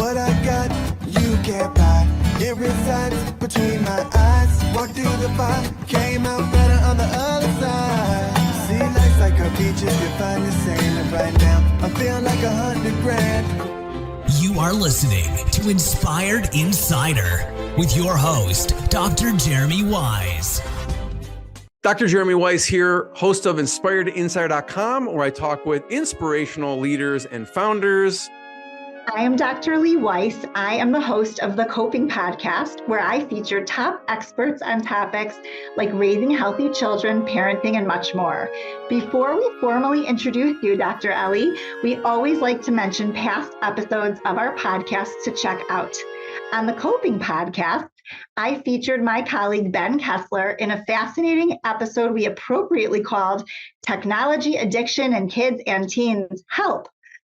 What I got, you can't buy. It resides between my eyes. Walked through the fire, came out better on the other side. See, life's like a beach if you find the same. And right now, I'm feeling like 100 grand. You are listening to Inspired Insider with your host, Dr. Jeremy Wise. Dr. Jeremy Wise here, host of InspiredInsider.com, where I talk with inspirational leaders and founders. I am Dr. Lee Weiss. I am the host of the Coping Podcast, where I feature top experts on topics like raising healthy children, parenting, and much more. Before we formally introduce you, Dr. Ellie, we always like to mention past episodes of our podcast to check out. On the Coping Podcast, I featured my colleague Ben Kessler in a fascinating episode we appropriately called Technology, Addiction, and Kids and Teens Help.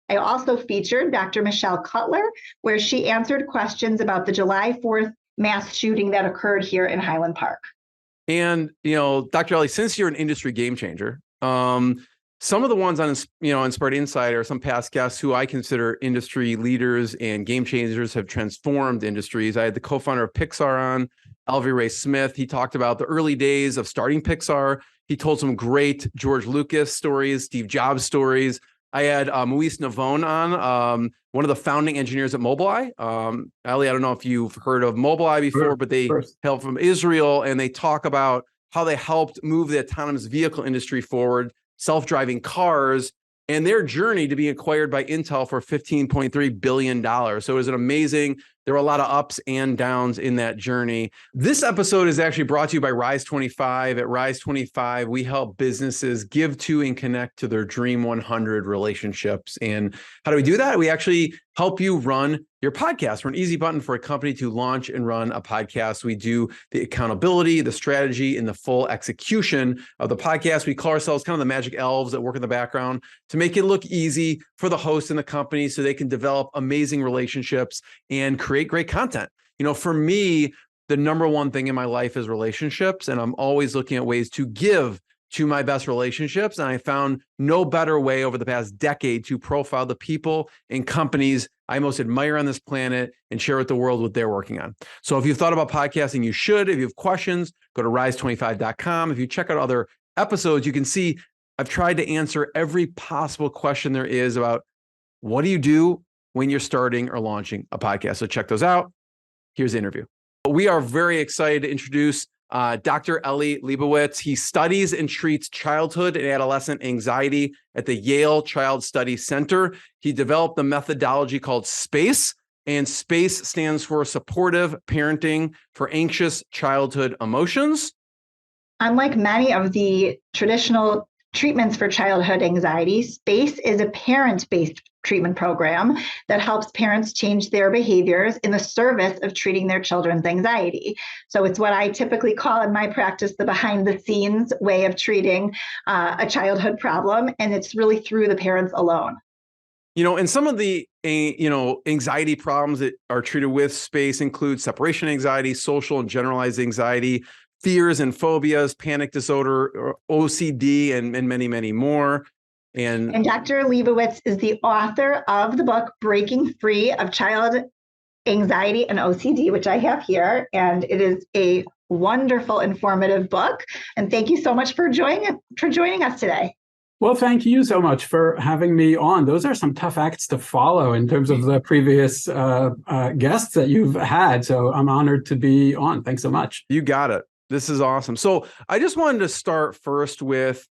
I also featured Dr. Michelle Cutler, where she answered questions about the July 4th mass shooting that occurred here in Highland Park. And, Dr. Ellie, since you're an industry game changer, some of the ones on, Inspired Insider, some past guests who I consider industry leaders and game changers have transformed industries. I had the co-founder of Pixar on, Alvy Ray Smith. He talked about the early days of starting Pixar. He told some great George Lucas stories, Steve Jobs stories. I had Moise Navon on, one of the founding engineers at Mobileye. Ali, I don't know if you've heard of Mobileye before, but they hail from Israel, and they talk about how they helped move the autonomous vehicle industry forward, self-driving cars, and their journey to be acquired by Intel for $15.3 billion. So it was an amazing, there were a lot of ups and downs in that journey. This episode is actually brought to you by Rise 25. At Rise 25, we help businesses give to and connect to their Dream 100 relationships. And how do we do that? We actually help you run your podcast. We're an easy button for a company to launch and run a podcast. We do the accountability, the strategy, and the full execution of the podcast. We call ourselves kind of the magic elves that work in the background to make it look easy for the host and the company so they can develop amazing relationships and create great content. For me, the number one thing in my life is relationships, and I'm always looking at ways to give to my best relationships. And I found no better way over the past decade to profile the people and companies I most admire on this planet and share with the world what they're working on. So if you've thought about podcasting, you should. If you have questions, go to rise25.com. If you check out other episodes, you can see I've tried to answer every possible question there is about what do you do when you're starting or launching a podcast. So check those out. Here's the interview. We are very excited to introduce Dr. Eli Lebowitz. He studies and treats childhood and adolescent anxiety at the Yale Child Study Center. He developed the methodology called SPACE, and SPACE stands for Supportive Parenting for Anxious Childhood Emotions. Unlike many of the traditional treatments for childhood anxiety, SPACE is a parent-based treatment program that helps parents change their behaviors in the service of treating their children's anxiety. So it's what I typically call in my practice the behind-the-scenes way of treating a childhood problem, and it's really through the parents alone. And some of the anxiety problems that are treated with SPACE include separation anxiety, social and generalized anxiety, fears and phobias, panic disorder, OCD, and many, many more. And Dr. Lebowitz is the author of the book, Breaking Free of Child Anxiety and OCD, which I have here. And it is a wonderful, informative book. And thank you so much for joining us today. Well, thank you so much for having me on. Those are some tough acts to follow in terms of the previous guests that you've had. So I'm honored to be on. Thanks so much. You got it. This is awesome. So I just wanted to start first with,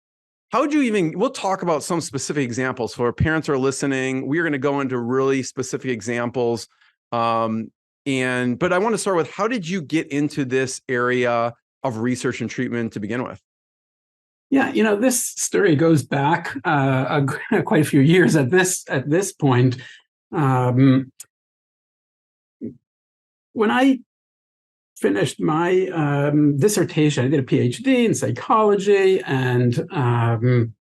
we'll talk about some specific examples for parents who are listening. We're going to go into really specific examples. But I want to start with, how did you get into this area of research and treatment to begin with? Yeah, this story goes back quite a few years at this point. When I finished my dissertation, I did a PhD in psychology and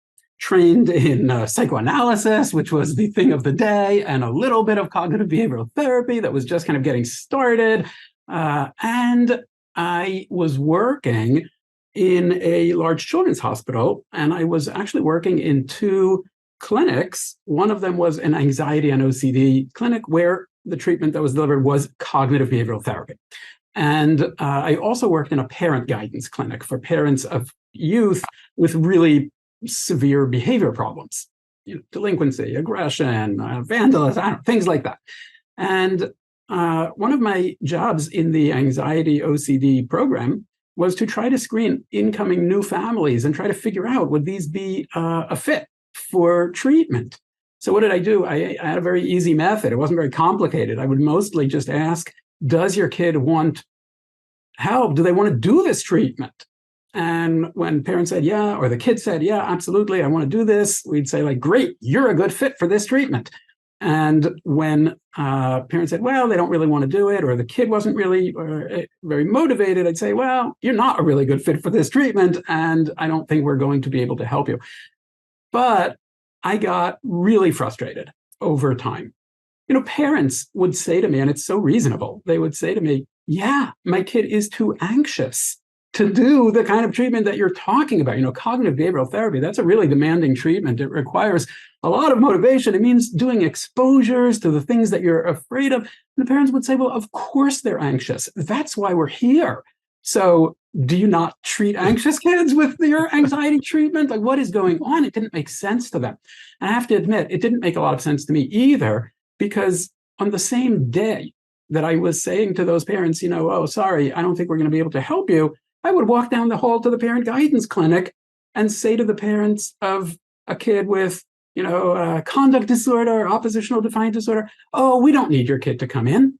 trained in psychoanalysis, which was the thing of the day, and a little bit of cognitive behavioral therapy that was just kind of getting started. And I was working in a large children's hospital, and I was actually working in two clinics. One of them was an anxiety and OCD clinic where the treatment that was delivered was cognitive behavioral therapy. And I also worked in a parent guidance clinic for parents of youth with really severe behavior problems, delinquency, aggression, vandalism, things like that. And one of my jobs in the anxiety OCD program was to try to screen incoming new families and try to figure out, would these be a fit for treatment? So what did I do? I had a very easy method. It wasn't very complicated. I would mostly just ask, does your kid want help? Do they want to do this treatment? And when parents said, yeah, or the kid said, yeah, absolutely, I want to do this, we'd say, like, great, you're a good fit for this treatment. And when parents said, well, they don't really want to do it, or the kid wasn't really very motivated, I'd say, well, you're not a really good fit for this treatment, and I don't think we're going to be able to help you. But I got really frustrated over time. Parents would say to me, and it's so reasonable, they would say to me, yeah, my kid is too anxious to do the kind of treatment that you're talking about. Cognitive behavioral therapy, that's a really demanding treatment. It requires a lot of motivation. It means doing exposures to the things that you're afraid of. And the parents would say, well, of course they're anxious. That's why we're here. So do you not treat anxious kids with your anxiety treatment? Like, what is going on? It didn't make sense to them. And I have to admit, it didn't make a lot of sense to me either, because on the same day that I was saying to those parents, oh, sorry, I don't think we're going to be able to help you, I would walk down the hall to the parent guidance clinic and say to the parents of a kid with, conduct disorder, oppositional defiant disorder, oh, we don't need your kid to come in.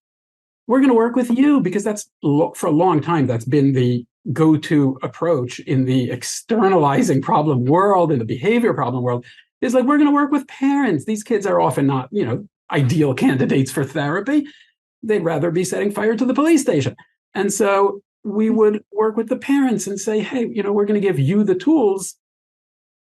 We're going to work with you, because that's, for a long time, that's been the go-to approach in the externalizing problem world, in the behavior problem world, is like, we're going to work with parents. These kids are often not, ideal candidates for therapy. They'd rather be setting fire to the police station. And so we would work with the parents and say, hey, we're going to give you the tools.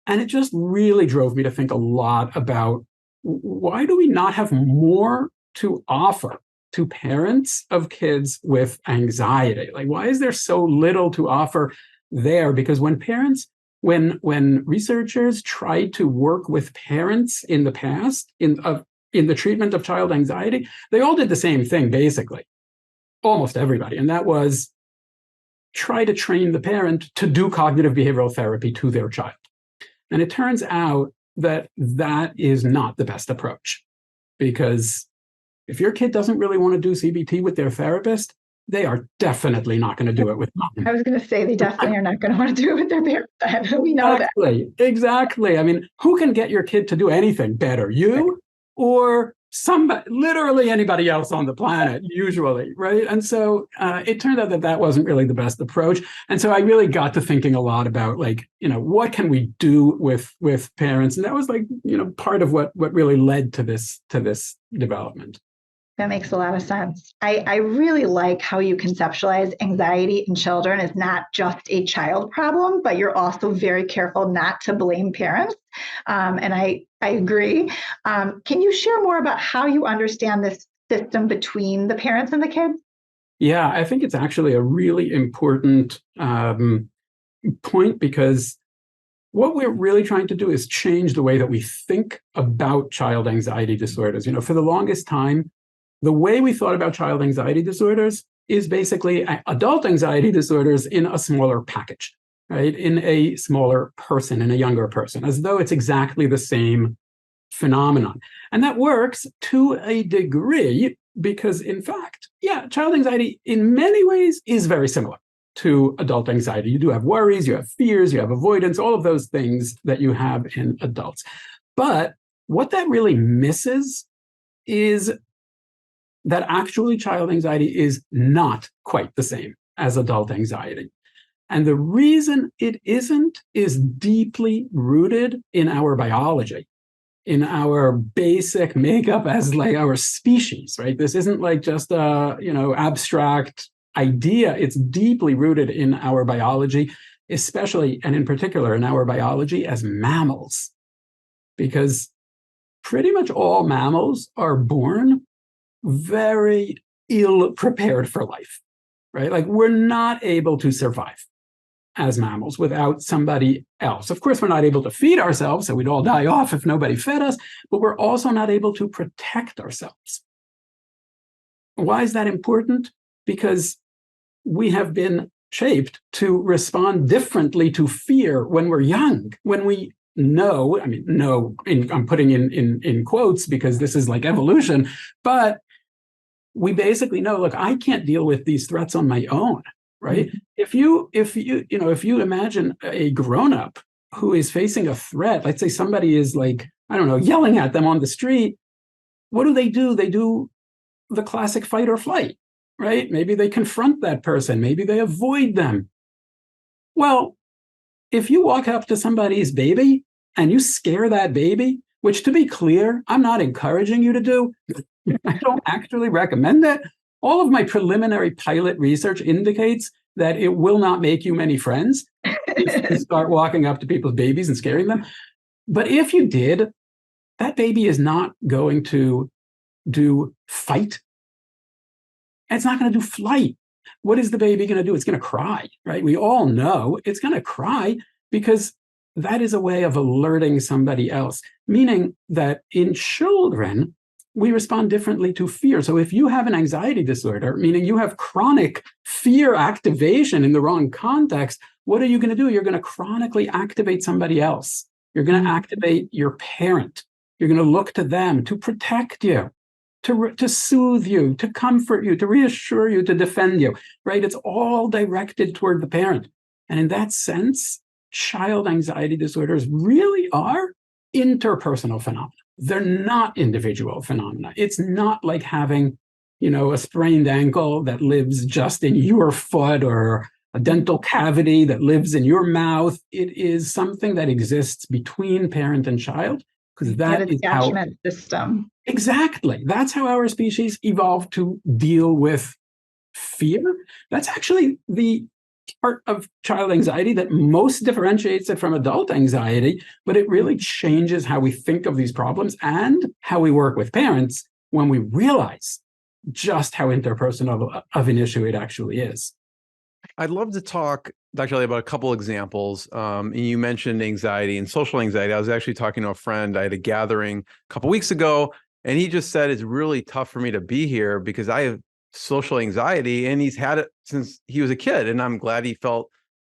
And it just really drove me to think a lot about, why do we not have more to offer to parents of kids with anxiety? Like, why is there so little to offer there? Because when researchers tried to work with parents in the past in the treatment of child anxiety, they all did the same thing, basically, almost everybody. And that was try to train the parent to do cognitive behavioral therapy to their child. And it turns out that that is not the best approach, because if your kid doesn't really want to do CBT with their therapist, they are definitely not going to do it with mom. I was going to say, they definitely are not going to want to do it with their parents. We know that. Exactly. I mean, who can get your kid to do anything better? You or somebody, literally anybody else on the planet, usually, right? And so it turned out that wasn't really the best approach. And so I really got to thinking a lot about, like, what can we do with parents? And that was, like, part of what really led to this development. That makes a lot of sense. I really like how you conceptualize anxiety in children as not just a child problem, but you're also very careful not to blame parents. And I agree. Can you share more about how you understand this system between the parents and the kids? Yeah, I think it's actually a really important point, because what we're really trying to do is change the way that we think about child anxiety disorders. For the longest time, the way we thought about child anxiety disorders is basically adult anxiety disorders in a smaller package, right? In a smaller person, in a younger person, as though it's exactly the same phenomenon. And that works to a degree, because, in fact, child anxiety in many ways is very similar to adult anxiety. You do have worries, you have fears, you have avoidance, all of those things that you have in adults. But what that really misses is that actually child anxiety is not quite the same as adult anxiety. And the reason it isn't is deeply rooted in our biology, in our basic makeup as, like, our species, right? This isn't like just a, abstract idea. It's deeply rooted in our biology, especially, and in particular, in our biology as mammals, because pretty much all mammals are born very ill prepared for life, right? Like, we're not able to survive as mammals without somebody else. Of course, we're not able to feed ourselves, so we'd all die off if nobody fed us, but we're also not able to protect ourselves. Why is that important? Because we have been shaped to respond differently to fear when we're young, when we know, I'm putting in quotes because this is like evolution, but we basically know, look, I can't deal with these threats on my own, right? Mm-hmm. If you imagine a grown-up who is facing a threat, let's say somebody is like, I don't know, yelling at them on the street, what do? They do the classic fight or flight, right? Maybe they confront that person, maybe they avoid them. Well, if you walk up to somebody's baby and you scare that baby, which, to be clear, I'm not encouraging you to do, I don't actually recommend it. All of my preliminary pilot research indicates that it will not make you many friends if you start walking up to people's babies and scaring them. But if you did, that baby is not going to do fight. It's not going to do flight. What is the baby going to do? It's going to cry, right? We all know it's going to cry because that is a way of alerting somebody else, meaning that in children, we respond differently to fear. So if you have an anxiety disorder, meaning you have chronic fear activation in the wrong context, what are you going to do? You're going to chronically activate somebody else. You're going to activate your parent. You're going to look to them to protect you, to soothe you, to comfort you, to reassure you, to defend you, right? It's all directed toward the parent. And in that sense, child anxiety disorders really are interpersonal phenomena. They're not individual phenomena. It's not like having, a sprained ankle that lives just in your foot or a dental cavity that lives in your mouth. It is something that exists between parent and child, because that is how attachment system. Exactly. That's how our species evolved to deal with fear. That's actually the part of child anxiety that most differentiates it from adult anxiety, but it really changes how we think of these problems and how we work with parents when we realize just how interpersonal of an issue it actually is. I'd love to talk, Dr. Eli, about a couple examples. And you mentioned anxiety and social anxiety. I was actually talking to a friend. I had a gathering a couple weeks ago, and he just said, it's really tough for me to be here because I have social anxiety, and he's had it since he was a kid. And I'm glad he felt,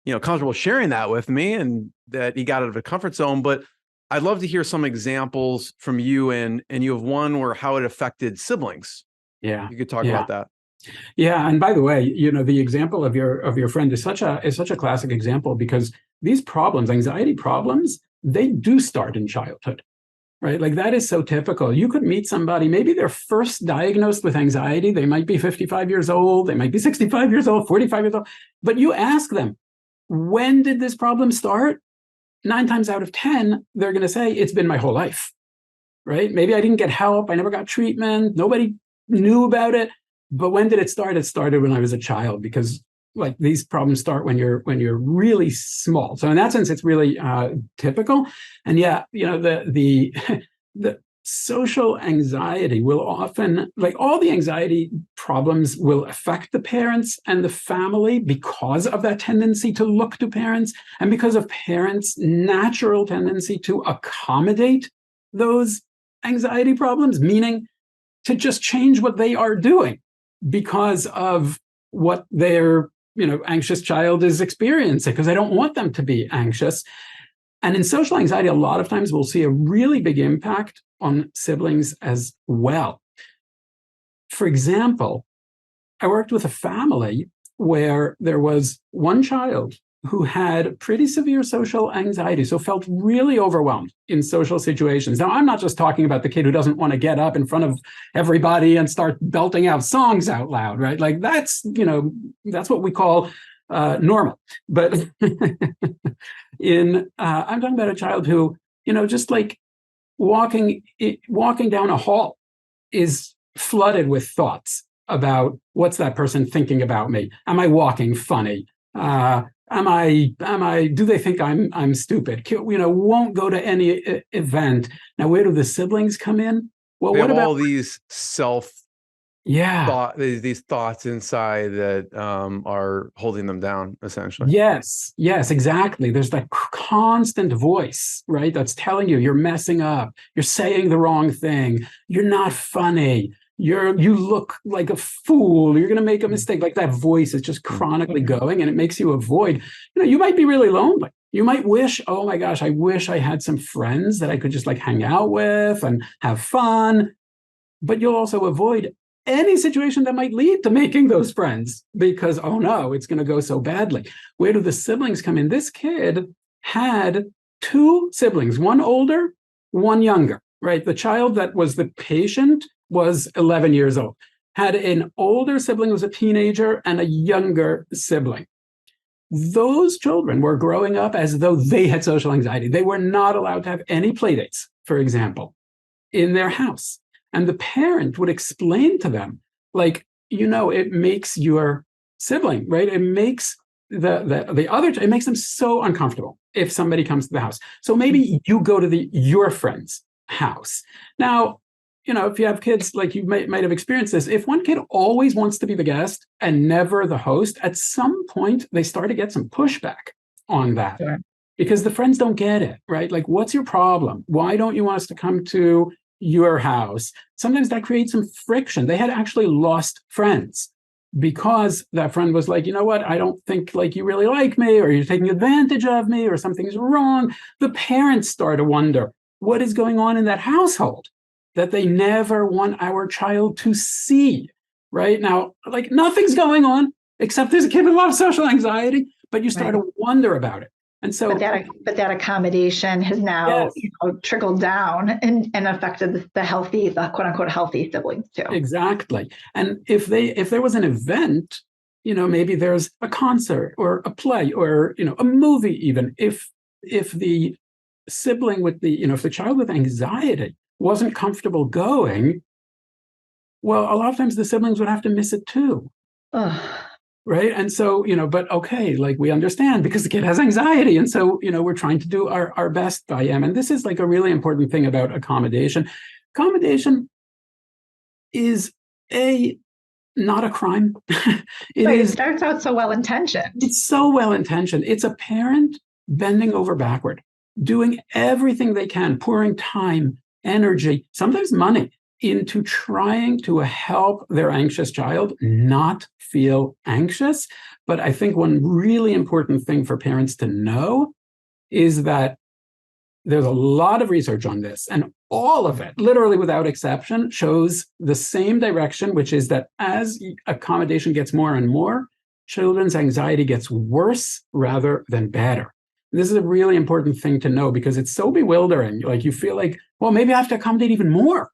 comfortable sharing that with me and that he got out of a comfort zone. But I'd love to hear some examples from you, and you have one where how it affected siblings. Yeah. You could talk about that. Yeah. And by the way, the example of your friend is such a classic example, because these problems, anxiety problems, they do start in childhood. Right? Like that is so typical. You could meet somebody, maybe they're first diagnosed with anxiety. They might be 55 years old. They might be 65 years old, 45 years old. But you ask them, when did this problem start? 9 times out of 10, they're going to say, it's been my whole life. Right? Maybe I didn't get help. I never got treatment. Nobody knew about it. But when did it start? It started when I was a child, because like these problems start when you're really small. So in that sense, it's really typical. And the social anxiety will often, like all the anxiety problems, will affect the parents and the family because of that tendency to look to parents, and because of parents' natural tendency to accommodate those anxiety problems, meaning to just change what they are doing because of what their anxious child is experiencing, because I don't want them to be anxious. And in social anxiety, a lot of times we'll see a really big impact on siblings as well. For example, I worked with a family where there was one child who had pretty severe social anxiety, so felt really overwhelmed in social situations. Now, I'm not just talking about the kid who doesn't want to get up in front of everybody and start belting out songs out loud, right? Like that's what we call normal. But I'm talking about a child who, just like walking down a hall is flooded with thoughts about what's that person thinking about me? Am I walking funny? Do they think I'm stupid? Won't go to any event. Now, where do the siblings come in? Well, they what have about all these these thoughts inside that are holding them down, essentially? Yes, exactly. There's that constant voice, right? That's telling you you're messing up. You're saying the wrong thing. You're not funny. you look like a fool, you're going to make a mistake. Like that voice is just chronically going, and it makes you avoid, you might be really lonely. You might wish, oh my gosh, I wish I had some friends that I could just like hang out with and have fun. But you'll also avoid any situation that might lead to making those friends because, oh no, it's going to go so badly. Where do the siblings come in? This kid had two siblings, one older, one younger, right? The child that was the patient was 11 years old, had an older sibling who was a teenager and a younger sibling. Those children were growing up as though they had social anxiety. They were not allowed to have any play dates, for example, in their house. And the parent would explain to them, like, it makes your sibling, right? It makes the other, it makes them so uncomfortable if somebody comes to the house. So maybe you go to your friend's house. Now, if you have kids, like you might have experienced this, if one kid always wants to be the guest and never the host, at some point they start to get some pushback on that. Sure. Because the friends don't get it, right? Like, what's your problem? Why don't you want us to come to your house? Sometimes that creates some friction. They had actually lost friends because that friend was like, you know what? I don't think like you really like me, or you're taking advantage of me, or something's wrong. The parents start to wonder what is going on in that household that they never want our child to see. Right now, like nothing's going on except there's a kid with a lot of social anxiety, but you start to wonder about it. And so, but that accommodation has now trickled down and affected the quote unquote healthy siblings too. Exactly. And if there was an event, maybe there's a concert or a play or a movie, even if the sibling with if the child with anxiety wasn't comfortable going, well, a lot of times the siblings would have to miss it too. Ugh. Right. And so, but okay, like we understand because the kid has anxiety. And so, we're trying to do our best by him. And this is like a really important thing about accommodation. Accommodation is not a crime. It starts out so well-intentioned. It's so well-intentioned. It's a parent bending over backward, doing everything they can, pouring time, energy, sometimes money, into trying to help their anxious child not feel anxious. But I think one really important thing for parents to know is that there's a lot of research on this, and all of it, literally without exception, shows the same direction, which is that as accommodation gets more and more, children's anxiety gets worse rather than better. This is a really important thing to know because it's so bewildering. Like you feel like, well, maybe I have to accommodate even more.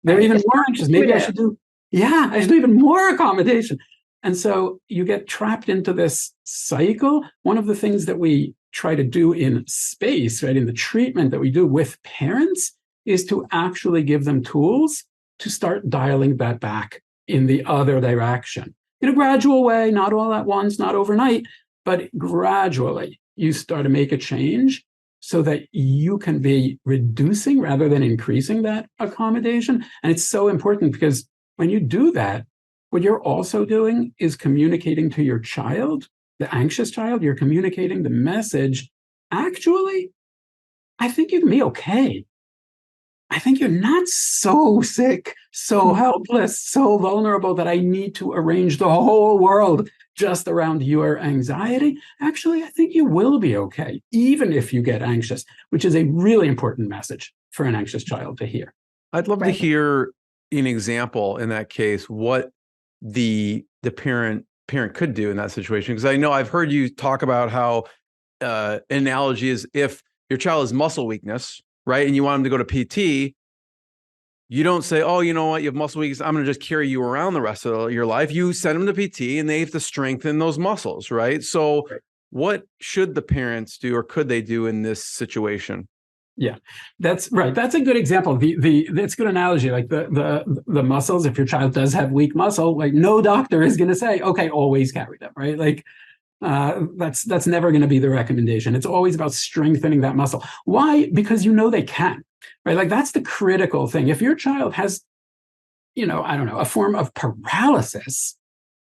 They're even more anxious. Maybe I should do even more accommodation. And so you get trapped into this cycle. One of the things that we try to do in space, right, in the treatment that we do with parents, is to actually give them tools to start dialing that back in the other direction. In a gradual way, not all at once, not overnight, but gradually you start to make a change so that you can be reducing rather than increasing that accommodation. And it's so important because when you do that, what you're also doing is communicating to your child, the anxious child, you're communicating the message, actually, I think you can be okay. I think you're not so sick, so helpless, so vulnerable that I need to arrange the whole world just around your anxiety. Actually, I think you will be okay, even if you get anxious, which is a really important message for an anxious child to hear. I'd love to hear an example in that case, what the parent could do in that situation. Because I know I've heard you talk about how an analogy is if your child has muscle weakness, right? And you want them to go to PT, you don't say, oh, you know what, you have muscle weakness, I'm going to just carry you around the rest of your life. You send them to PT and they have to strengthen those muscles, right? So what should the parents do or could they do in this situation? Yeah, that's right. That's a good example. That's a good analogy. Like the muscles, if your child does have weak muscle, like no doctor is going to say, okay, always carry them, right? Like that's never going to be the recommendation. It's always about strengthening that muscle. Why? Because they can, right? Like that's the critical thing. If your child has, a form of paralysis,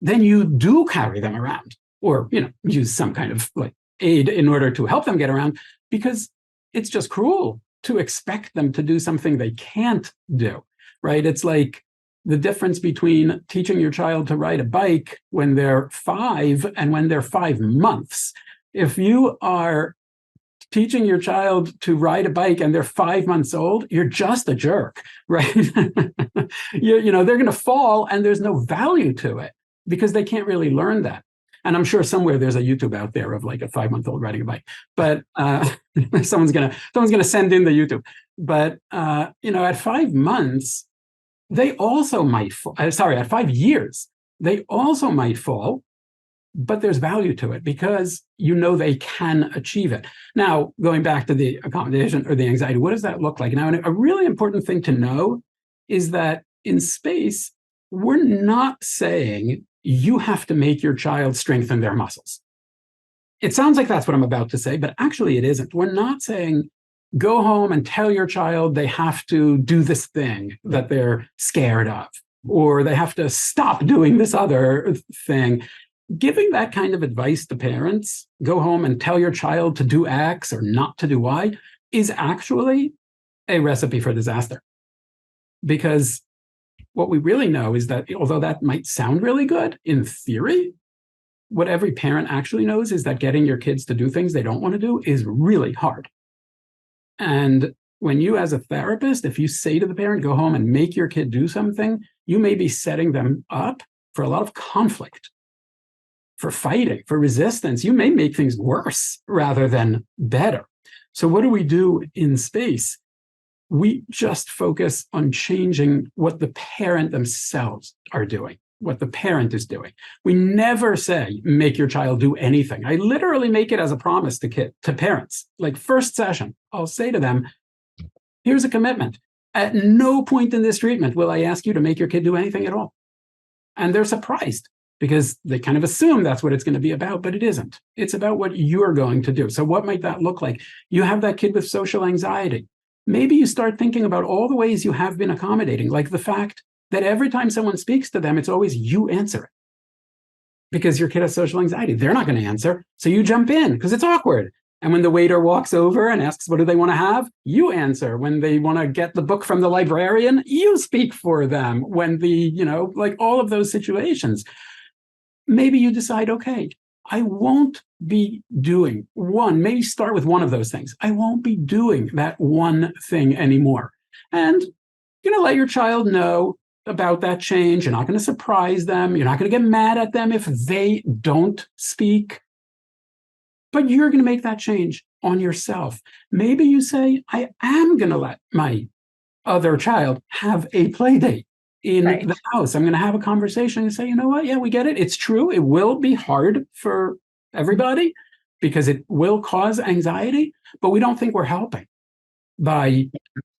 then you do carry them around or, use some kind of like aid in order to help them get around, because it's just cruel to expect them to do something they can't do, right? It's like, the difference between teaching your child to ride a bike when they're 5 and when they're 5 months. If you are teaching your child to ride a bike and they're 5 months old, you're just a jerk, right? you know, they're going to fall and there's no value to it because they can't really learn that. And I'm sure somewhere there's a YouTube out there of like a 5-month-old riding a bike, but someone's gonna send in the YouTube. But you know, at 5 months, they also might fall. Sorry, at 5 years, they also might fall, but there's value to it because you know they can achieve it. Now, going back to the accommodation or the anxiety, what does that look like? Now, a really important thing to know is that in space, we're not saying you have to make your child strengthen their muscles. It sounds like that's what I'm about to say, but actually it isn't. We're not saying go home and tell your child they have to do this thing that they're scared of, or they have to stop doing this other thing. Giving that kind of advice to parents, go home and tell your child to do X or not to do Y, is actually a recipe for disaster. Because what we really know is that although that might sound really good in theory, what every parent actually knows is that getting your kids to do things they don't want to do is really hard. And when you, as a therapist, if you say to the parent, go home and make your kid do something, you may be setting them up for a lot of conflict, for fighting, for resistance. You may make things worse rather than better. So what do we do in space? We just focus on changing what the parent themselves are doing, what the parent is doing. We never say, make your child do anything. I literally make it as a promise to parents. Like first session, I'll say to them, here's a commitment. At no point in this treatment will I ask you to make your kid do anything at all. And they're surprised because they kind of assume that's what it's going to be about, but it isn't. It's about what you're going to do. So what might that look like? You have that kid with social anxiety. Maybe you start thinking about all the ways you have been accommodating, like the fact that every time someone speaks to them, it's always you answer it. Because your kid has social anxiety. They're not going to answer. So you jump in because it's awkward. And when the waiter walks over and asks, what do they want to have? You answer. When they want to get the book from the librarian, you speak for them. When like all of those situations, maybe you decide, okay, I won't be doing maybe start with one of those things. I won't be doing that one thing anymore. And you're going to let your child know about that change. You're not going to surprise them. You're not going to get mad at them if they don't speak. But you're going to make that change on yourself. Maybe you say, I am going to let my other child have a play date in the house. I'm going to have a conversation and say, you know what? Yeah, we get it. It's true. It will be hard for everybody because it will cause anxiety, but we don't think we're helping by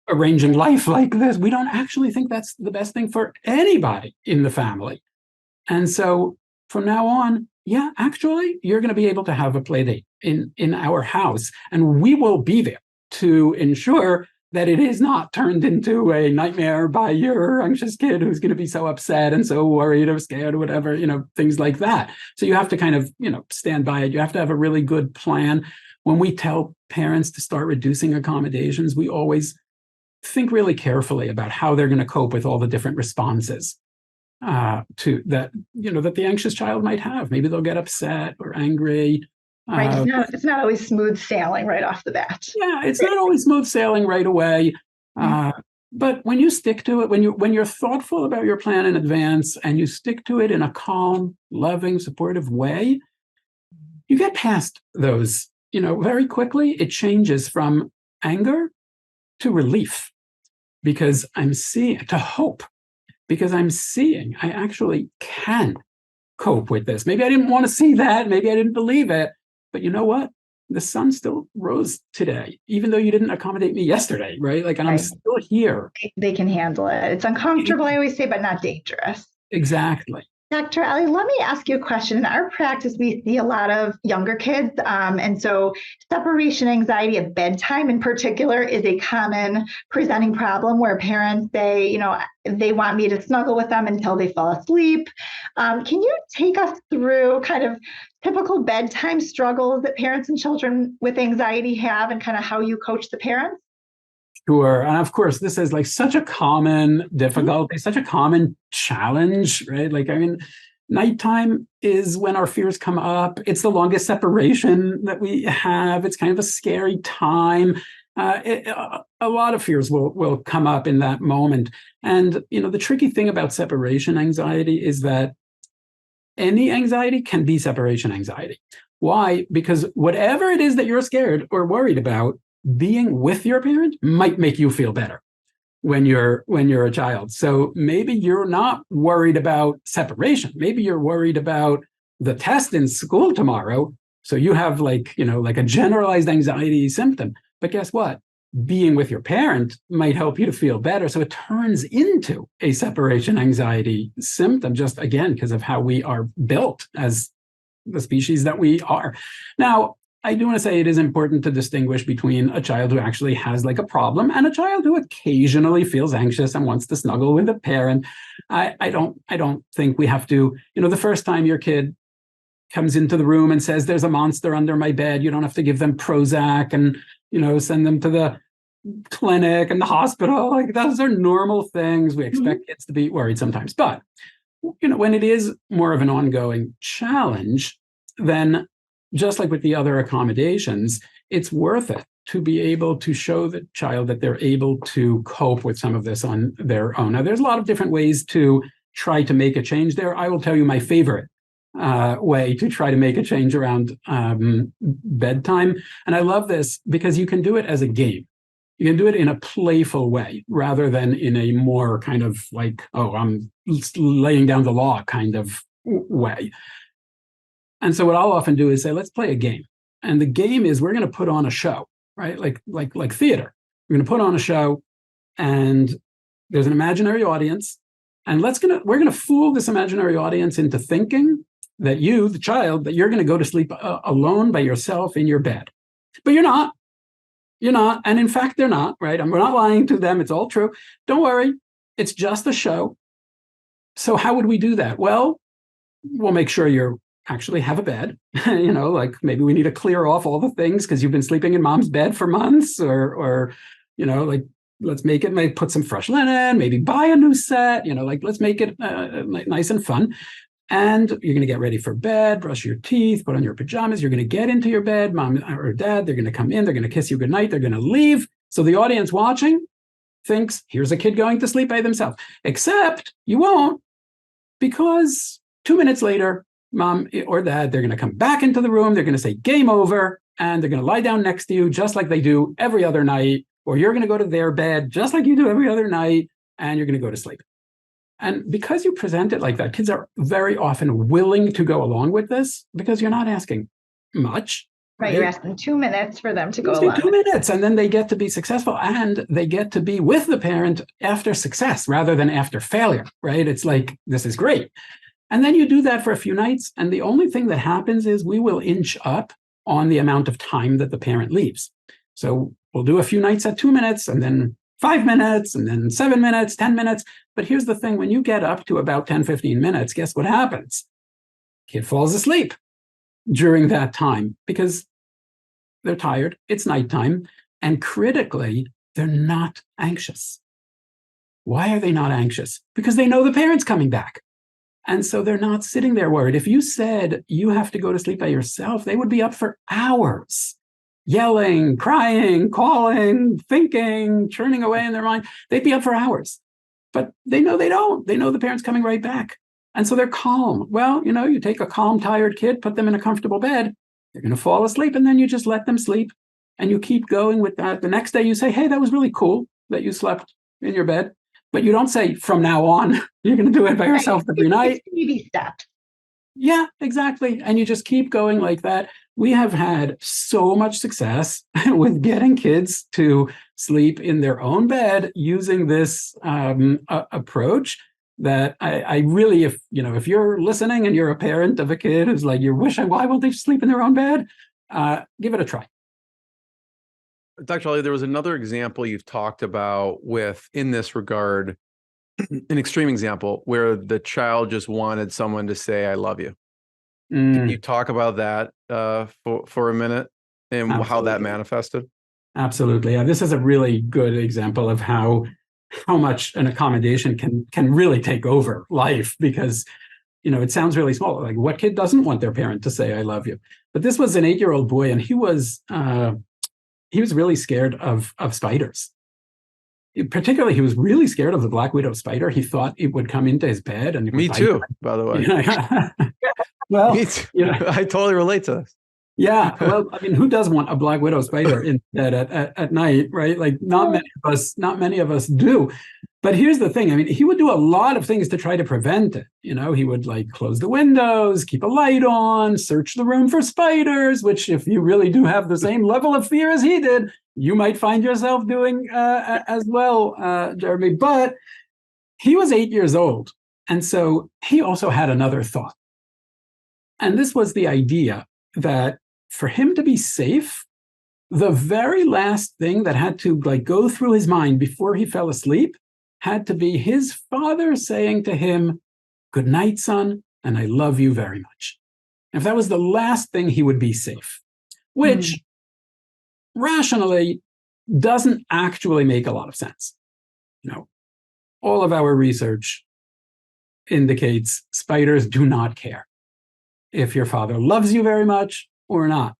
arranging life like this. We don't actually think that's the best thing for anybody in the family. And so from now on, yeah, actually, you're going to be able to have a play date in our house, and we will be there to ensure that it is not turned into a nightmare by your anxious kid who's going to be so upset and so worried or scared or whatever, things like that. So you have to kind of, stand by it. You have to have a really good plan. When we tell parents to start reducing accommodations, we always think really carefully about how they're going to cope with all the different responses to that, that the anxious child might have. Maybe they'll get upset or angry. Right. It's not always smooth sailing right off the bat. Yeah, it's not always smooth sailing right away. But when you stick to it, when you're thoughtful about your plan in advance and you stick to it in a calm, loving, supportive way, you get past those, very quickly. It changes from anger to relief because I'm seeing, to hope, because I'm seeing I actually can cope with this. Maybe I didn't want to see that. Maybe I didn't believe it. But you know what? The sun still rose today, even though you didn't accommodate me yesterday, right? And I'm still here. They can handle it. It's uncomfortable, I always say, but not dangerous. Exactly. Dr. Eli, let me ask you a question. In our practice, we see a lot of younger kids. And so separation anxiety at bedtime in particular is a common presenting problem where parents say, they want me to snuggle with them until they fall asleep. Can you take us through kind of typical bedtime struggles that parents and children with anxiety have and kind of how you coach the parents? Sure. And of course, this is like such a common difficulty, such a common challenge, right? Like, I mean, nighttime is when our fears come up. It's the longest separation that we have. It's kind of a scary time. A lot of fears will come up in that moment. And, the tricky thing about separation anxiety is that any anxiety can be separation anxiety. Why? Because whatever it is that you're scared or worried about, being with your parent might make you feel better when you're a child. So maybe you're not worried about separation. Maybe you're worried about the test in school tomorrow. So you have like a generalized anxiety symptom. But guess what? Being with your parent might help you to feel better. So it turns into a separation anxiety symptom, just again, because of how we are built as the species that we are. Now, I do want to say it is important to distinguish between a child who actually has like a problem and a child who occasionally feels anxious and wants to snuggle with a parent. I don't think we have to, the first time your kid comes into the room and says, there's a monster under my bed, you don't have to give them Prozac and, send them to the clinic and the hospital. Like those are normal things. We expect kids to be worried sometimes. But, when it is more of an ongoing challenge, then just like with the other accommodations, it's worth it to be able to show the child that they're able to cope with some of this on their own. Now, there's a lot of different ways to try to make a change there. I will tell you my favorite way to try to make a change around bedtime. And I love this because you can do it as a game. You can do it in a playful way rather than in a more kind of like, oh, I'm laying down the law kind of way. And so what I'll often do is say, let's play a game. And the game is we're going to put on a show, right? Like theater. We're going to put on a show and there's an imaginary audience. And we're going to fool this imaginary audience into thinking that you, the child, that you're going to go to sleep alone by yourself in your bed. But you're not. You're not. And in fact, they're not, right? We're not lying to them. It's all true. Don't worry. It's just a show. So how would we do that? Well, we'll make sure you actually have a bed, like maybe we need to clear off all the things because you've been sleeping in mom's bed for months or like let's put some fresh linen, maybe buy a new set, let's make it nice and fun. And you're going to get ready for bed, brush your teeth, put on your pajamas. You're going to get into your bed. Mom or dad, they're going to come in. They're going to kiss you goodnight. They're going to leave. So the audience watching thinks, here's a kid going to sleep by themselves. Except you won't, because 2 minutes later, mom or dad, they're going to come back into the room. They're going to say game over. And they're going to lie down next to you just like they do every other night. Or you're going to go to their bed just like you do every other night. And you're going to go to sleep. And because you present it like that, kids are very often willing to go along with this because you're not asking much. Right. You're asking 2 minutes for them to go along. 2 minutes. And then they get to be successful and they get to be with the parent after success rather than after failure, right? It's like, this is great. And then you do that for a few nights. And the only thing that happens is we will inch up on the amount of time that the parent leaves. So we'll do a few nights at 2 minutes and then 5 minutes and then 7 minutes, 10 minutes. But here's the thing, when you get up to about 10, 15 minutes, guess what happens? Kid falls asleep during that time because they're tired, it's nighttime, and critically, they're not anxious. Why are they not anxious? Because they know the parent's coming back. And so they're not sitting there worried. If you said you have to go to sleep by yourself, they would be up for hours. Yelling, crying, calling, thinking, churning away in their mind. They'd be up for hours. But they know they don't. They know the parent's coming right back. And so they're calm. Well, you take a calm, tired kid, put them in a comfortable bed, they're going to fall asleep, and then you just let them sleep. And you keep going with that. The next day you say, hey, that was really cool that you slept in your bed. But you don't say, from now on, you're going to do it by yourself every night. Baby steps. Yeah, exactly. And you just keep going like that. We have had so much success with getting kids to sleep in their own bed using this approach that I really, if you're listening and you're a parent of a kid who's like, why won't they sleep in their own bed? Give it a try. Dr. Ali, there was another example you've talked about in this regard, an extreme example where the child just wanted someone to say, I love you. Can you talk about that for a minute and Absolutely. how that manifested? Absolutely. Yeah, this is a really good example of how much an accommodation can really take over life, because it sounds really small. Like, what kid doesn't want their parent to say "I love you"? But this was an 8-year-old boy, and he was really scared of spiders. Particularly, he was really scared of the black widow spider. He thought it would come into his bed, and Me too, by the way. Well, Me too. I totally relate to this. Yeah, well, I mean, who does want a black widow spider in bed at night, right? Like, not many of us do. But here's the thing. I mean, he would do a lot of things to try to prevent it. He would like close the windows, keep a light on, search the room for spiders, which, if you really do have the same level of fear as he did, you might find yourself doing as well, Jeremy. But he was 8 years old. And so he also had another thought. And this was the idea that for him to be safe, the very last thing that had to go through his mind before he fell asleep had to be his father saying to him, "Good night, son, and I love you very much." If that was the last thing, he would be safe, which rationally doesn't actually make a lot of sense. All of our research indicates spiders do not care if your father loves you very much or not.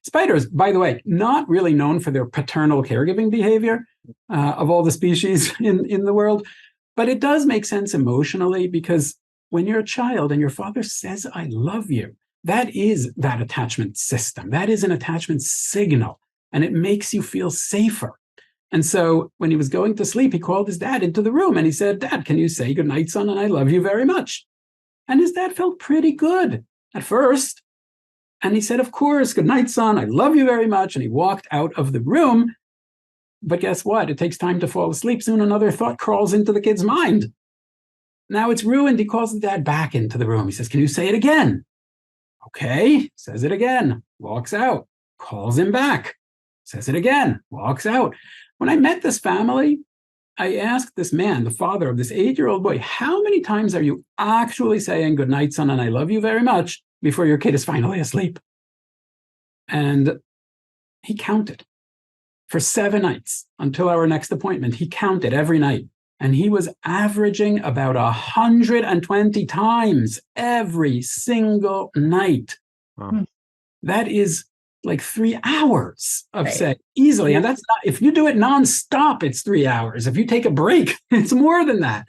Spiders, by the way, not really known for their paternal caregiving behavior of all the species in the world, but it does make sense emotionally, because when you're a child and your father says "I love you," that is that attachment system. That is an attachment signal, and it makes you feel safer. And so when he was going to sleep, he called his dad into the room and he said, "Dad, can you say good night, son, and I love you very much?" And his dad felt pretty good at first. And he said, "Of course, good night, son, I love you very much." And he walked out of the room. But guess what? It takes time to fall asleep. Soon another thought crawls into the kid's mind. Now it's ruined. He calls the dad back into the room. He says, "Can you say it again?" Okay, says it again, walks out, calls him back, says it again, walks out. When I met this family, I asked this man, the father of this 8-year-old boy, "How many times are you actually saying good night, son, and I love you very much before your kid is finally asleep?" And he counted for 7 nights until our next appointment. He counted every night, and he was averaging about 120 times every single night. Wow. That is like 3 hours of sex easily. And that's not, if you do it nonstop, it's 3 hours. If you take a break, it's more than that.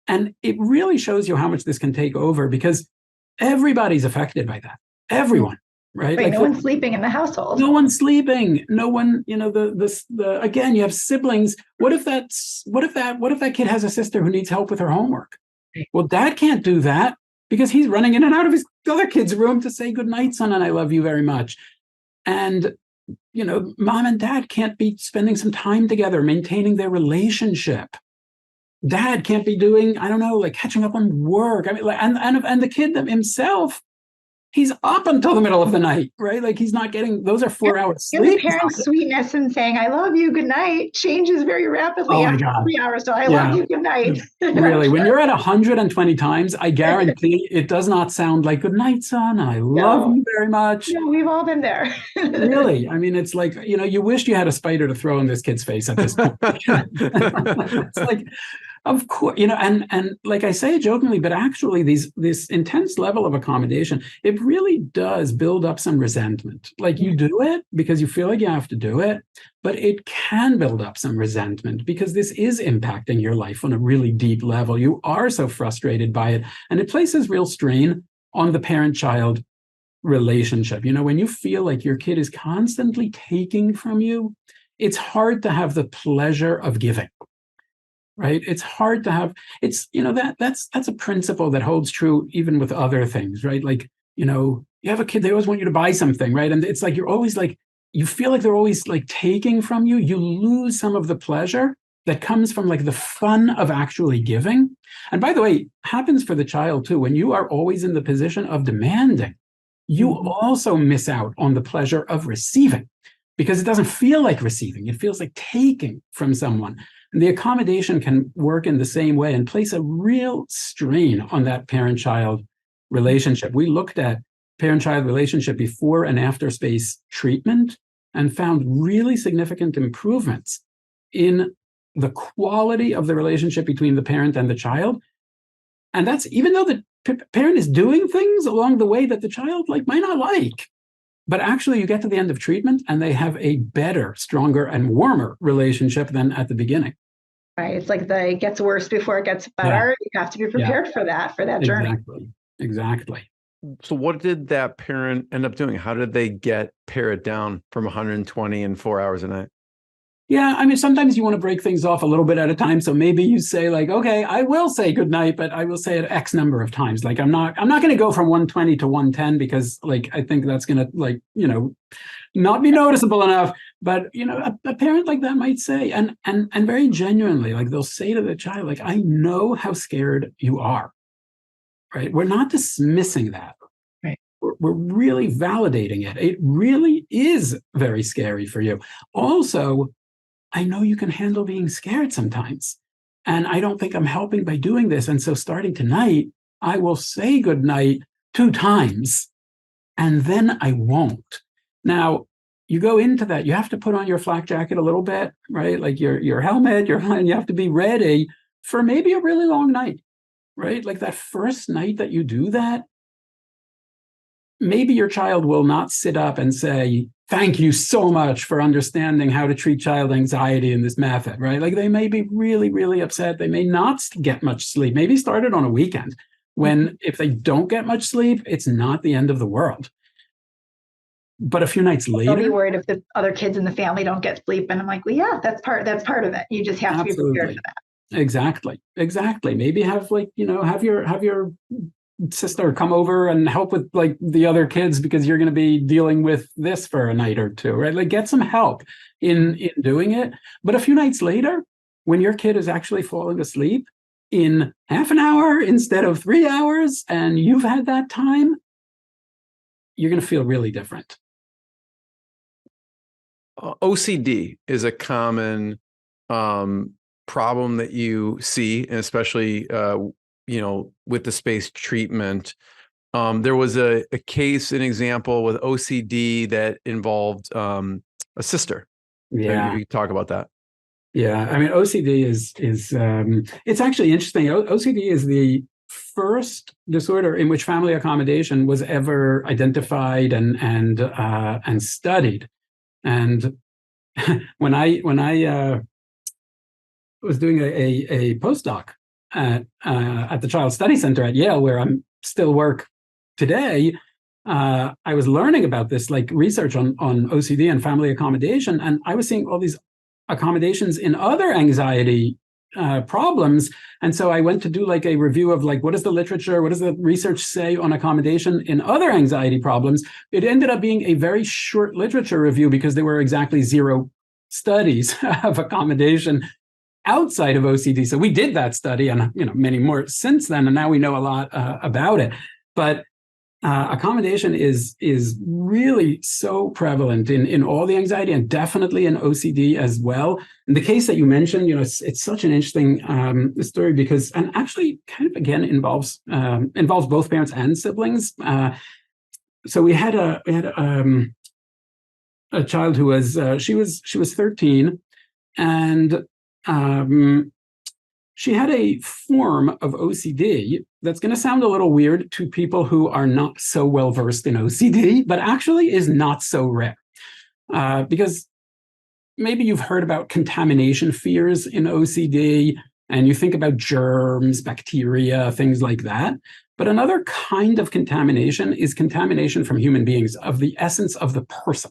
And it really shows you how much this can take over, because everybody's affected by that. Everyone, right? Right. No one's sleeping in the household. No one's sleeping. No one, again, you have siblings. What if that kid has a sister who needs help with her homework? Well, dad can't do that because he's running in and out of his other kid's room to say good night, son, and I love you very much. And, mom and dad can't be spending some time together, maintaining their relationship. Dad can't be doing, catching up on work. I mean, and the kid himself, he's up until the middle of the night, right? Like, he's not getting, those are 4 hours sleep. And the parent's sweetness and saying, "I love you, good night," changes very rapidly after 3 hours. So I love you, good night. Really, when you're at 120 times, I guarantee it does not sound like good night, son, and I love you very much. No, we've all been there. Really. I mean, it's like, you wished you had a spider to throw in this kid's face at this point. It's like, of course, and like I say jokingly, but actually this intense level of accommodation, it really does build up some resentment. Like, you do it because you feel like you have to do it, but it can build up some resentment because this is impacting your life on a really deep level. You are so frustrated by it, and it places real strain on the parent-child relationship. When you feel like your kid is constantly taking from you, it's hard to have the pleasure of giving. Right? It's hard to have, that's a principle that holds true even with other things, right? Like, you have a kid, they always want you to buy something, right? And it's like, you're always like, you feel like they're always like taking from you. You lose some of the pleasure that comes from like the fun of actually giving. And by the way, happens for the child too. When you are always in the position of demanding, you also miss out on the pleasure of receiving, because it doesn't feel like receiving. It feels like taking from someone. And the accommodation can work in the same way and place a real strain on that parent-child relationship. We looked at parent-child relationship before and after space treatment, and found really significant improvements in the quality of the relationship between the parent and the child. And that's even though the parent is doing things along the way that the child might not like. But actually, you get to the end of treatment and they have a better, stronger, and warmer relationship than at the beginning. Right. It's like it gets worse before it gets better. You have to be prepared for that journey. Exactly. So what did that parent end up doing? How did they pare it down from 120 and 4 hours a night? Yeah, I mean, sometimes you want to break things off a little bit at a time. So maybe you say okay, I will say goodnight, but I will say it X number of times. I'm not going to go from 120 to 110 because I think that's going to not be noticeable enough. But, a parent like that might say, and very genuinely, they'll say to the child, I know how scared you are, right? We're not dismissing that. Right. We're really validating it. It really is very scary for you. Also, I know you can handle being scared sometimes. And I don't think I'm helping by doing this. And so starting tonight, I will say goodnight 2 times, and then I won't. Now, you go into that, you have to put on your flak jacket a little bit, right? Like your helmet, and you have to be ready for maybe a really long night, right? Like that first night that you do that, maybe your child will not sit up and say, thank you so much for understanding how to treat child anxiety in this method, right? They may be really, really upset. They may not get much sleep, maybe start it on a weekend when if they don't get much sleep, it's not the end of the world. But a few nights later, they'll be worried if the other kids in the family don't get sleep. And I'm like, well, yeah, that's part of it. You just have to be prepared for that. Exactly. Maybe have have your sister come over and help with the other kids because you're going to be dealing with this for a night or two, right? Get some help in doing it. But a few nights later, when your kid is actually falling asleep in half an hour instead of 3 hours, and you've had that time, you're going to feel really different. OCD is a common problem that you see, and especially with the space treatment. There was a case, an example with OCD that involved a sister. Yeah. You talk about that. Yeah. I mean, OCD is it's actually interesting. OCD is the first disorder in which family accommodation was ever identified and studied. And when I was doing a postdoc at the Child Study Center at Yale, where I'm still work today, I was learning about this research on OCD and family accommodation, and I was seeing all these accommodations in other anxiety problems. And so I went to do a review of what is the literature, what does the research say on accommodation in other anxiety problems. It ended up being a very short literature review because there were exactly 0 studies of accommodation outside of OCD. So we did that study and many more since then, and now we know a lot about it. But accommodation is really so prevalent in all the anxiety and definitely in OCD as well. And the case that you mentioned, it's such an interesting story because, and actually kind of again involves both parents and siblings. So we had a child who was she was 13, and she had a form of OCD that's going to sound a little weird to people who are not so well versed in OCD, but actually is not so rare. Because maybe you've heard about contamination fears in OCD, and you think about germs, bacteria, things like that. But another kind of contamination is contamination from human beings, of the essence of the person,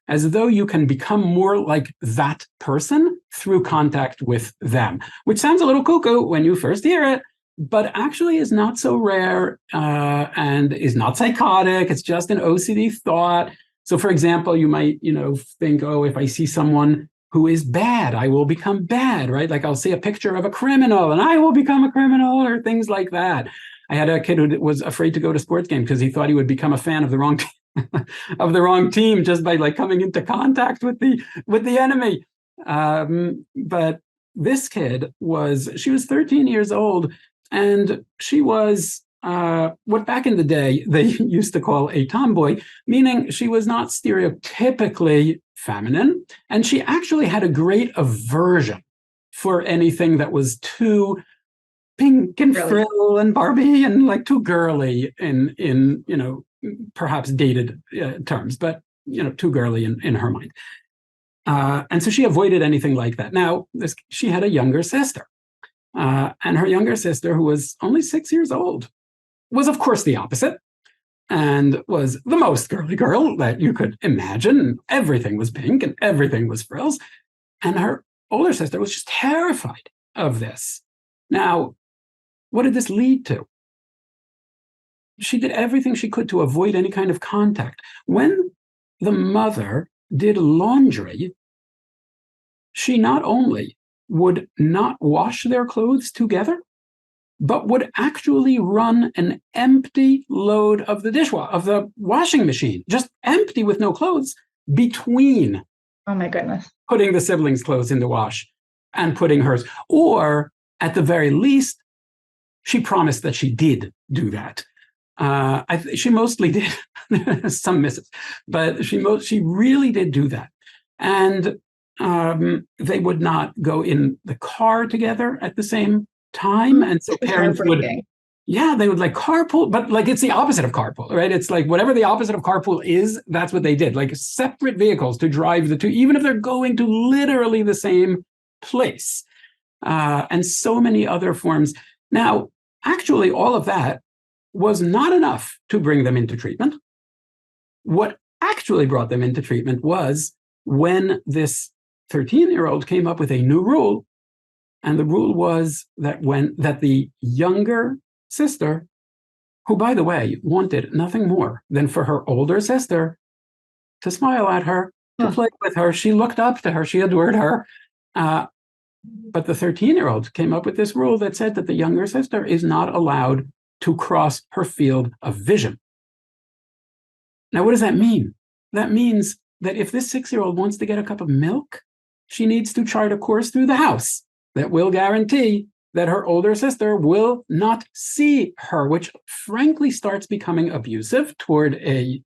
as though you can become more like that person through contact with them, which sounds a little cuckoo when you first hear it, but actually is not so rare and is not psychotic. It's just an OCD thought. So for example, you might, think, oh, if I see someone who is bad, I will become bad, right? I'll see a picture of a criminal and I will become a criminal, or things like that. I had a kid who was afraid to go to sports games because he thought he would become a fan of the wrong team just by coming into contact with the enemy. But this kid she was 13 years old, and she was what back in the day they used to call a tomboy, meaning she was not stereotypically feminine, and she actually had a great aversion for anything that was too pink and frill and Barbie and like too girly in perhaps dated terms, but too girly in her mind. And so she avoided anything like that. Now, she had a younger sister, and her younger sister, who was only 6 years old, was of course the opposite and was the most girly girl that you could imagine. Everything was pink and everything was frills. And her older sister was just terrified of this. Now, what did this lead to? She did everything she could to avoid any kind of contact. When the mother did laundry, she not only would not wash their clothes together, but would actually run an empty load of the washing machine, just empty with no clothes, between Oh my goodness. putting the siblings' clothes in the wash and putting hers. Or at the very least, she promised that she did do that. She mostly did. Some misses, but she really did do that. And they would not go in the car together at the same time. And so parents would, they would like carpool, but like it's the opposite of carpool, right? It's like whatever the opposite of carpool is, that's what they did. Like separate vehicles to drive the two, even if they're going to literally the same place. And so many other forms. Now, actually, all of that was not enough to bring them into treatment. What actually brought them into treatment was when this 13-year-old came up with a new rule. And the rule was that the younger sister, who, by the way, wanted nothing more than for her older sister to smile at her, to play with her. She looked up to her. She adored her. But the 13-year-old came up with this rule that said that the younger sister is not allowed to cross her field of vision. Now, what does that mean? That means that if this 6-year-old wants to get a cup of milk, she needs to chart a course through the house that will guarantee that her older sister will not see her, which frankly starts becoming abusive toward a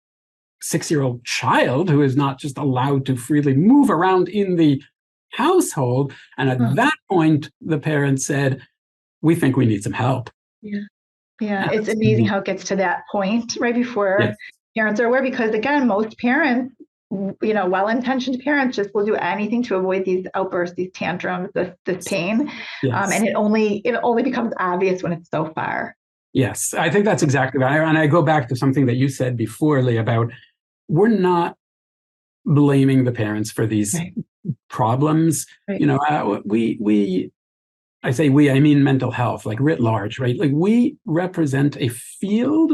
6-year-old child who is not just allowed to freely move around in the household. And at that point, the parents said, we think we need some help. Yeah, it's amazing how it gets to that point right before parents are aware, because again, most parents, well-intentioned parents just will do anything to avoid these outbursts, these tantrums, this pain. And it only becomes obvious when it's so far. Yes, I think that's exactly right. And I go back to something that you said before, Lee, about we're not blaming the parents for these problems. Right. I say we, I mean mental health, like writ large, right? Like we represent a field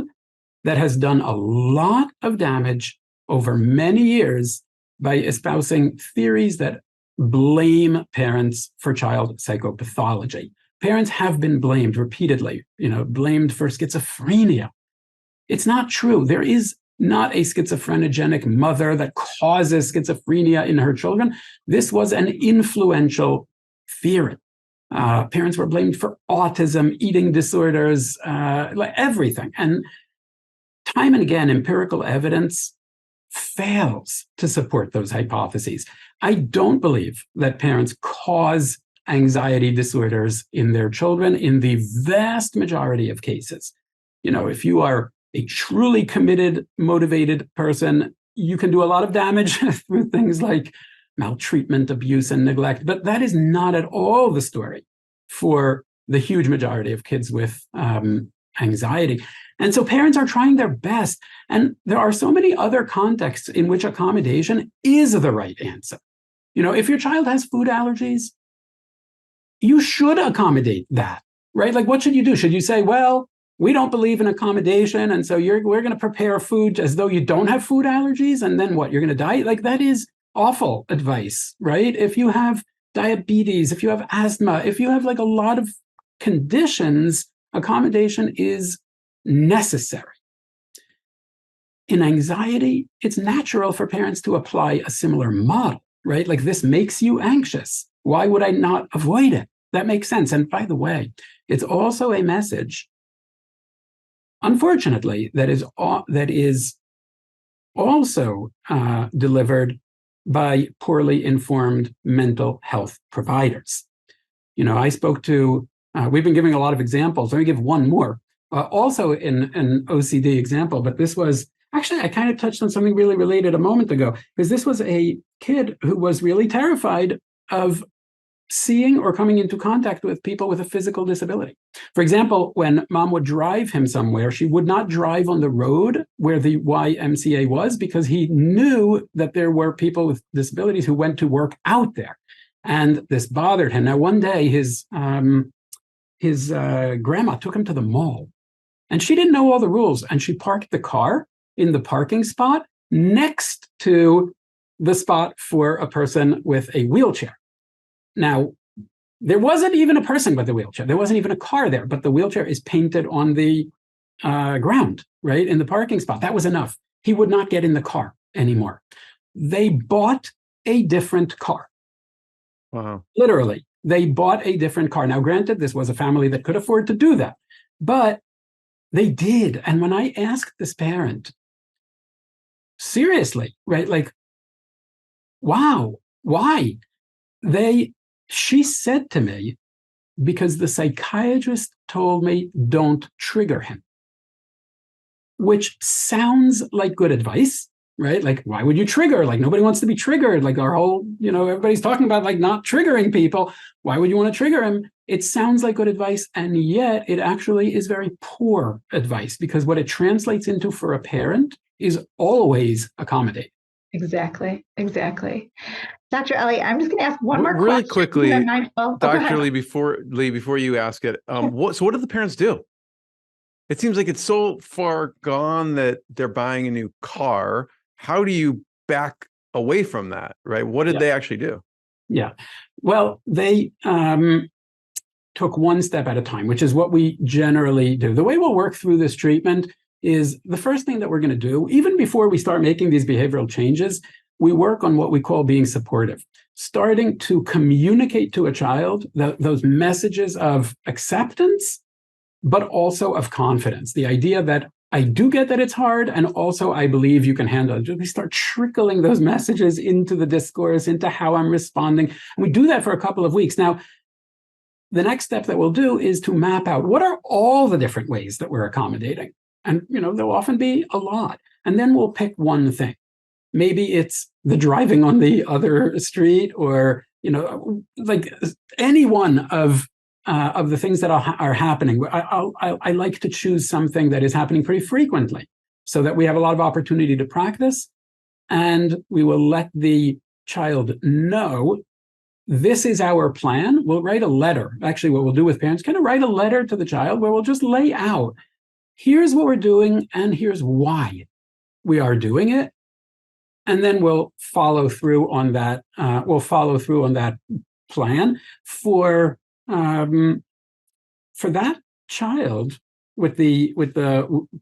that has done a lot of damage over many years by espousing theories that blame parents for child psychopathology. Parents have been blamed repeatedly, blamed for schizophrenia. It's not true. There is not a schizophrenogenic mother that causes schizophrenia in her children. This was an influential theory. Parents were blamed for autism, eating disorders, like everything. And time and again, empirical evidence fails to support those hypotheses. I don't believe that parents cause anxiety disorders in their children in the vast majority of cases. If you are a truly committed, motivated person, you can do a lot of damage through things like maltreatment, abuse, and neglect. But that is not at all the story for the huge majority of kids with anxiety. And so parents are trying their best. And there are so many other contexts in which accommodation is the right answer. If your child has food allergies, you should accommodate that, right? Like, what should you do? Should you say, well, we don't believe in accommodation, and so we're going to prepare food as though you don't have food allergies, and then what? You're going to die? Like, that is awful advice, right? If you have diabetes, if you have asthma, if you have like a lot of conditions, accommodation is necessary. In anxiety, it's natural for parents to apply a similar model, right? Like, this makes you anxious. Why would I not avoid it? That makes sense. And by the way, it's also a message Unfortunately, that is also delivered by poorly informed mental health providers. I spoke to, we've been giving a lot of examples. Let me give one more, also in an OCD example, but this was, actually, I kind of touched on something really related a moment ago, because this was a kid who was really terrified of seeing or coming into contact with people with a physical disability. For example, when mom would drive him somewhere, she would not drive on the road where the YMCA was, because he knew that there were people with disabilities who went to work out there. And this bothered him. Now, one day, his grandma took him to the mall, and she didn't know all the rules, and she parked the car in the parking spot next to the spot for a person with a wheelchair. Now, there wasn't even a person with a wheelchair. There wasn't even a car there, but the wheelchair is painted on the ground, right, in the parking spot. That was enough. He would not get in the car anymore. They bought a different car. Wow. Literally, they bought a different car. Now, granted, this was a family that could afford to do that, but they did. And when I asked this parent, seriously, right, like, wow, why? She said to me, because the psychiatrist told me don't trigger him, which sounds like good advice, right? Like, why would you trigger? Like, nobody wants to be triggered. Like, our whole, everybody's talking about like not triggering people. Why would you want to trigger him? It sounds like good advice. And yet it actually is very poor advice, because what it translates into for a parent is always accommodate. Exactly. Dr. Ellie, I'm just going to ask one more really question. Quickly, Oh, Dr. Lee, before you ask it, what do the parents do? It seems like it's so far gone that they're buying a new car. How do you back away from that, right? What did they actually do? Yeah. Well, they took one step at a time, which is what we generally do. The way we'll work through this treatment is the first thing that we're going to do, even before we start making these behavioral changes, we work on what we call being supportive, starting to communicate to a child those messages of acceptance, but also of confidence. The idea that I do get that it's hard, and also I believe you can handle it. We start trickling those messages into the discourse, into how I'm responding. And we do that for a couple of weeks. Now, the next step that we'll do is to map out what are all the different ways that we're accommodating. And, there'll often be a lot. And then we'll pick one thing. Maybe it's the driving on the other street, or, like any one of the things that are happening. I like to choose something that is happening pretty frequently, so that we have a lot of opportunity to practice, and we will let the child know this is our plan. We'll write a letter. Actually, what we'll do with parents, kind of write a letter to the child where we'll just lay out, here's what we're doing, and here's why we are doing it. And then we'll follow through on that. Plan for that child with the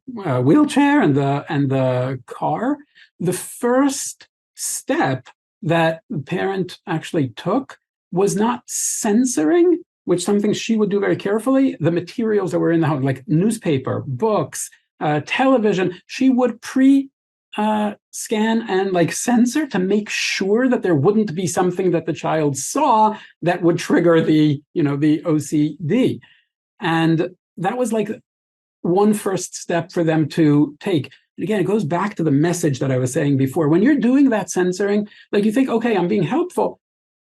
wheelchair and the car. The first step that the parent actually took was not censoring, which something she would do very carefully, the materials that were in the home, like newspaper, books, television. She would scan and censor to make sure that there wouldn't be something that the child saw that would trigger the OCD. And that was one first step for them to take. And again, it goes back to the message that I was saying before. When you're doing that censoring, you think, okay, I'm being helpful,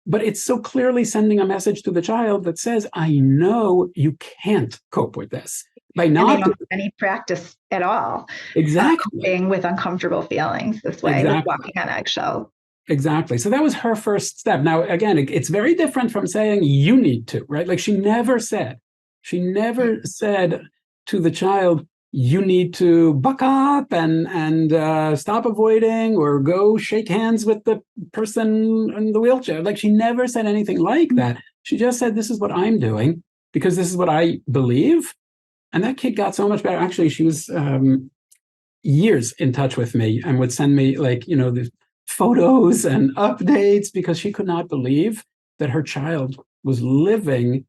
but it's so clearly sending a message to the child that says, I know you can't cope with this. By not doing any practice at all. Exactly. Coping with uncomfortable feelings this way, Exactly. like walking on eggshells. Exactly. So that was her first step. Now, again, it's very different from saying you need to, right? She never said to the child, you need to buck up and stop avoiding, or go shake hands with the person in the wheelchair. She never said anything like that. She just said, this is what I'm doing because this is what I believe. And that kid got so much better. Actually, she was years in touch with me and would send me the photos and updates, because she could not believe that her child was living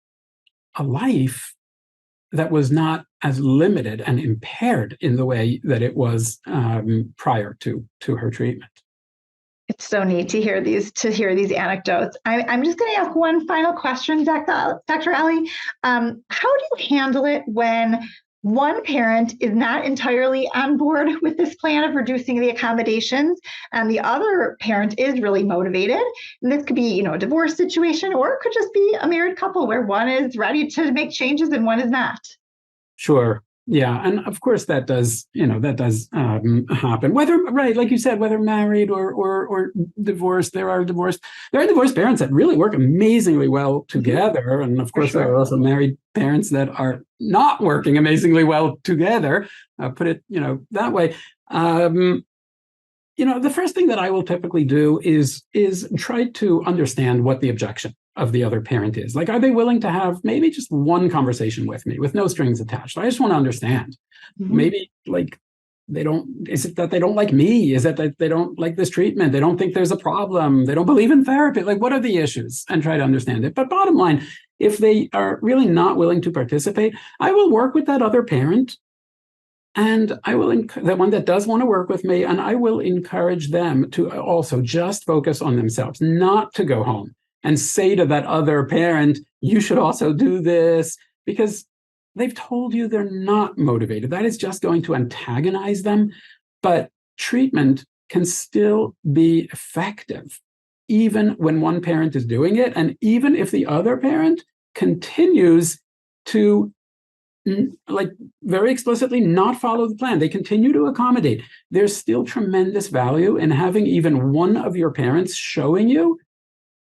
a life that was not as limited and impaired in the way that it was prior to her treatment. It's so neat to hear these anecdotes. I'm just going to ask one final question, Dr. Eli. How do you handle it when one parent is not entirely on board with this plan of reducing the accommodations, and the other parent is really motivated? And this could be, a divorce situation, or it could just be a married couple where one is ready to make changes and one is not. Sure. Yeah, and of course that does happen. Whether, right, like you said, whether married or divorced, there are divorced parents that really work amazingly well together, and of course there are also married parents that are not working amazingly well together. Put it, that way. The first thing that I will typically do is try to understand what the objection of the other parent is. Like, are they willing to have maybe just one conversation with me with no strings attached? I just want to understand. Maybe is it that they don't like me? Is it that they don't like this treatment? They don't think there's a problem. They don't believe in therapy. Like, what are the issues? And try to understand it. But bottom line, if they are really not willing to participate, I will work with that other parent. And I will, the one that does want to work with me, and I will encourage them to also just focus on themselves, not to go home and say to that other parent, you should also do this, because they've told you they're not motivated. That is just going to antagonize them. But treatment can still be effective, even when one parent is doing it. And even if the other parent continues to very explicitly not follow the plan, they continue to accommodate, there's still tremendous value in having even one of your parents showing you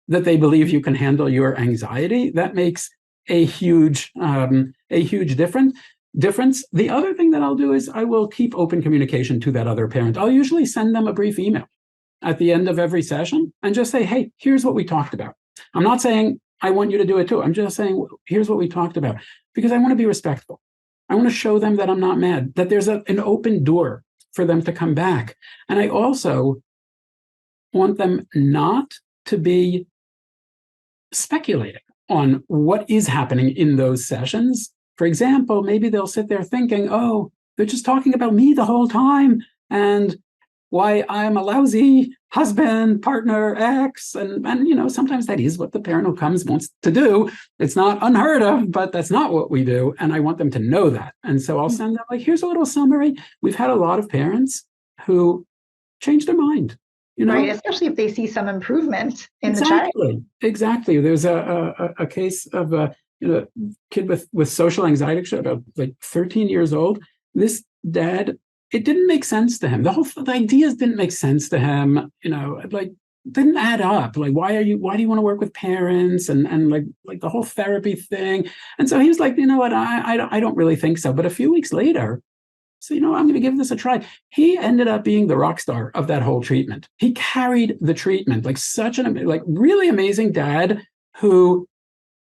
that they believe you can handle your anxiety. That makes a huge difference. The other thing that I'll do is I will keep open communication to that other parent. I'll usually send them a brief email at the end of every session and just say, hey, here's what we talked about. I'm not saying I want you to do it too. I'm just saying, here's what we talked about, because I want to be respectful. I want to show them that I'm not mad, that there's an open door for them to come back. And I also want them not to be speculating on what is happening in those sessions. For example, maybe they'll sit there thinking, oh, they're just talking about me the whole time and why I'm a lousy husband, partner, ex. And sometimes that is what the parent who comes wants to do. It's not unheard of, but that's not what we do. And I want them to know that. And so I'll send them, here's a little summary. We've had a lot of parents who change their mind. Right, especially if they see some improvement in the child. Exactly. There's a case of a kid with social anxiety, about 13 years old. This dad, it didn't make sense to him. The ideas didn't make sense to him. Didn't add up. Why do you want to work with parents and the whole therapy thing? And so he was like, you know what, I don't really think so. But a few weeks later, so, I'm going to give this a try. He ended up being the rock star of that whole treatment. He carried the treatment, such an really amazing dad who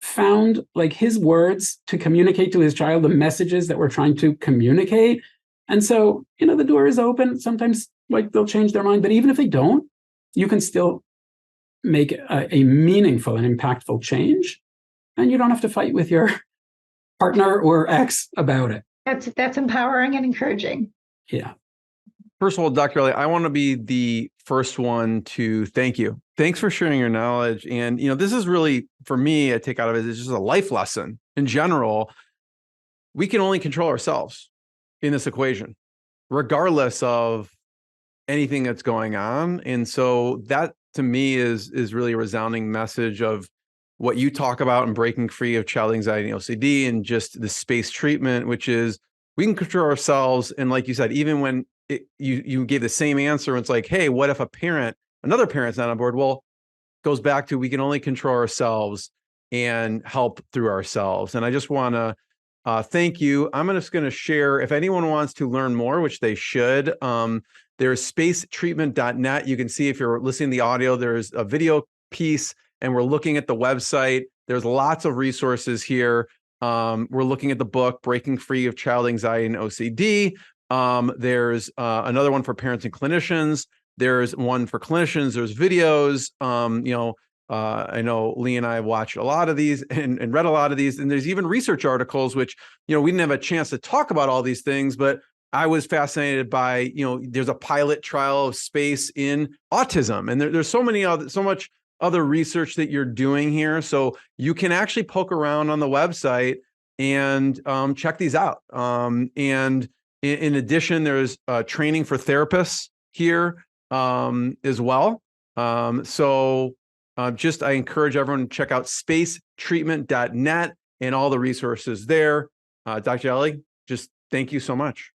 found his words to communicate to his child the messages that we're trying to communicate. And so, the door is open. Sometimes they'll change their mind, but even if they don't, you can still make a meaningful and impactful change. And you don't have to fight with your partner or ex about it. That's empowering and encouraging. Yeah. First of all, Dr. Eli, I want to be the first one to thank you. Thanks for sharing your knowledge. And, this is really, for me, I take out of it, it's just a life lesson in general. We can only control ourselves in this equation, regardless of anything that's going on. And so that, to me, is really a resounding message of what you talk about in breaking free of child anxiety and OCD, and just the space treatment, which is we can control ourselves. And like you said, even when you gave the same answer, it's like, hey, what if another parent's not on board? Well, it goes back to we can only control ourselves and help through ourselves. And I just want to thank you. I'm just going to share, if anyone wants to learn more, which they should, there's spacetreatment.net. You can see, if you're listening to the audio, there's a video piece. And we're looking at the website. There's lots of resources here. We're looking at the book, Breaking Free of Child Anxiety and OCD. There's another one for parents and clinicians. There's one for clinicians. There's videos. I know Lee and I watched a lot of these and read a lot of these, and there's even research articles, which, we didn't have a chance to talk about all these things, but I was fascinated by, there's a pilot trial of space in autism, and there's so much other research that you're doing here. So you can actually poke around on the website and check these out. And in addition, there's training for therapists here as well. I encourage everyone to check out spacetreatment.net and all the resources there. Dr. Eli, just thank you so much.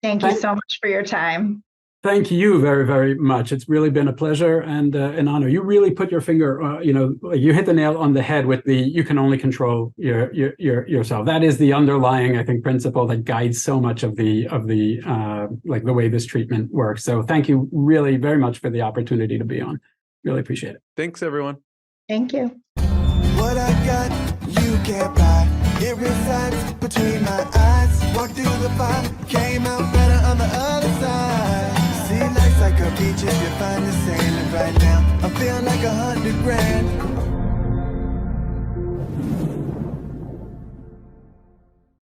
Thank you so much for your time. Thank you very, very much. It's really been a pleasure and an honor. You really put your finger, you hit the nail on the head with you can only control yourself. That is the underlying, I think, principle that guides so much of the way this treatment works. So thank you really very much for the opportunity to be on. Really appreciate it. Thanks, everyone. Thank you. What I got, you can't buy. It resides between my eyes. Walked through the fire, came out better on the other side. See, life's like a beach if you find the sailing right now. I'm feeling like $100 grand.